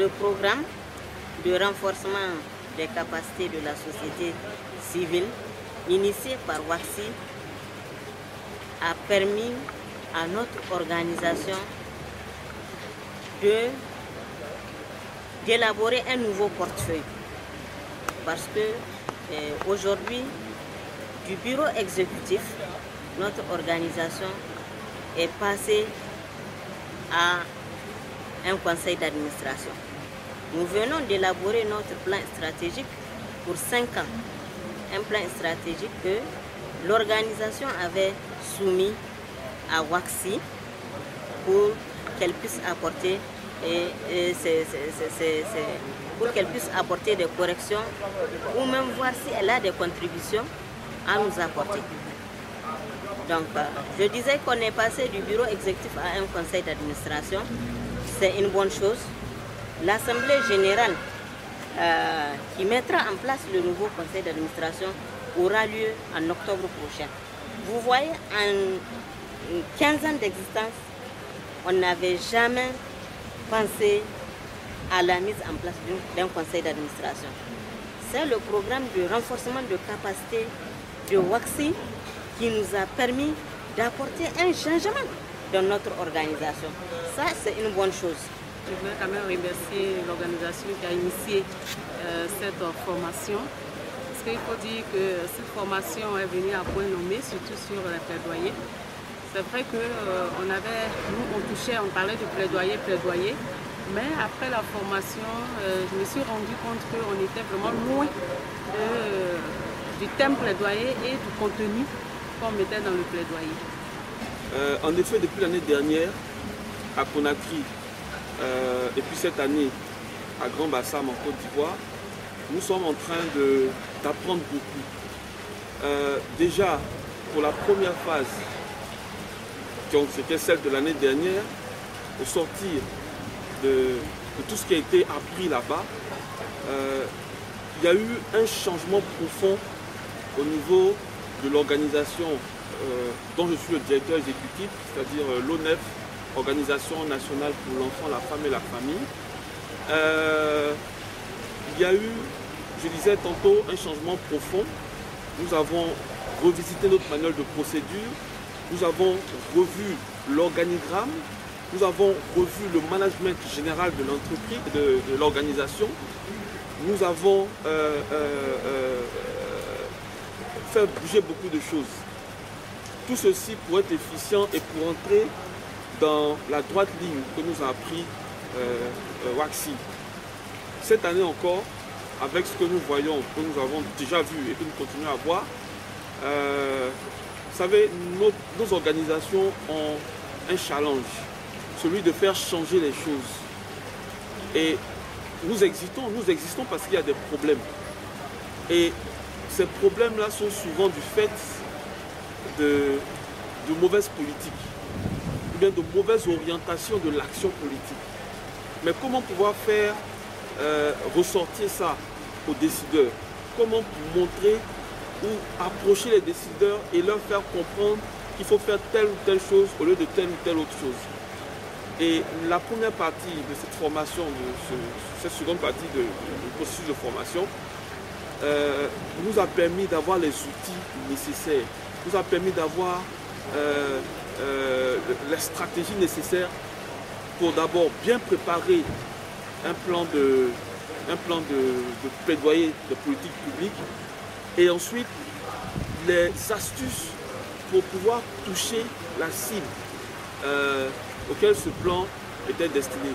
le programme de renforcement des capacités de la société civile initié par WACSI a permis à notre organisation d'élaborer un nouveau portefeuille. Parce que aujourd'hui, du bureau exécutif, notre organisation est passée à un conseil d'administration. Nous venons d'élaborer notre plan stratégique pour 5 ans. Un plan stratégique que l'organisation avait soumis à WACSI pour qu'elle puisse apporter des corrections ou même voir si elle a des contributions à nous apporter. Donc, je disais qu'on est passé du bureau exécutif à un conseil d'administration. C'est une bonne chose. L'Assemblée générale qui mettra en place le nouveau conseil d'administration aura lieu en octobre prochain. Vous voyez, en 15 ans d'existence, on n'avait jamais pensé à la mise en place d'un conseil d'administration. C'est le programme de renforcement de capacité de WACSI qui nous a permis d'apporter un changement dans notre organisation. Ça, c'est une bonne chose. Je voudrais quand même remercier l'organisation qui a initié cette formation. Parce qu'il faut dire que cette formation est venue à point nommé, surtout sur les plaidoyers. C'est vrai que on parlait de plaidoyer, mais après la formation, je me suis rendu compte qu'on était vraiment loin du thème plaidoyer et du contenu qu'on mettait dans le plaidoyer. En effet, depuis l'année dernière, à Conakry, et puis cette année, à Grand Bassam, en Côte d'Ivoire, nous sommes en train d'apprendre beaucoup. Déjà, pour la première phase, c'était celle de l'année dernière, au sortir de tout ce qui a été appris là-bas, il y a eu un changement profond au niveau de l'organisation dont je suis le directeur exécutif, c'est-à-dire l'ONEF, Organisation nationale pour l'enfant, la femme et la famille. Il y a eu, je disais tantôt, un changement profond. Nous avons revisité notre manuel de procédure, nous avons revu l'organigramme, nous avons revu le management général de l'entreprise, de l'organisation. Nous avons fait bouger beaucoup de choses. Tout ceci pour être efficient et pour entrer dans la droite ligne que nous a appris WACSI. Cette année encore, avec ce que nous voyons, que nous avons déjà vu et que nous continuons à voir, vous savez, nos organisations ont un challenge, celui de faire changer les choses. Et nous existons parce qu'il y a des problèmes. Et ces problèmes-là sont souvent du fait de mauvaises politiques, ou bien de mauvaises orientations de l'action politique. Mais comment pouvoir faire ressortir ça aux décideurs? Comment montrer ou approcher les décideurs et leur faire comprendre qu'il faut faire telle ou telle chose au lieu de telle ou telle autre chose? Et la première partie de cette formation, cette seconde partie du processus de formation, nous a permis d'avoir les outils nécessaires, nous a permis d'avoir les stratégies nécessaires pour d'abord bien préparer un plan de plaidoyer de politique publique et ensuite les astuces pour pouvoir toucher la cible auquel ce plan était destiné.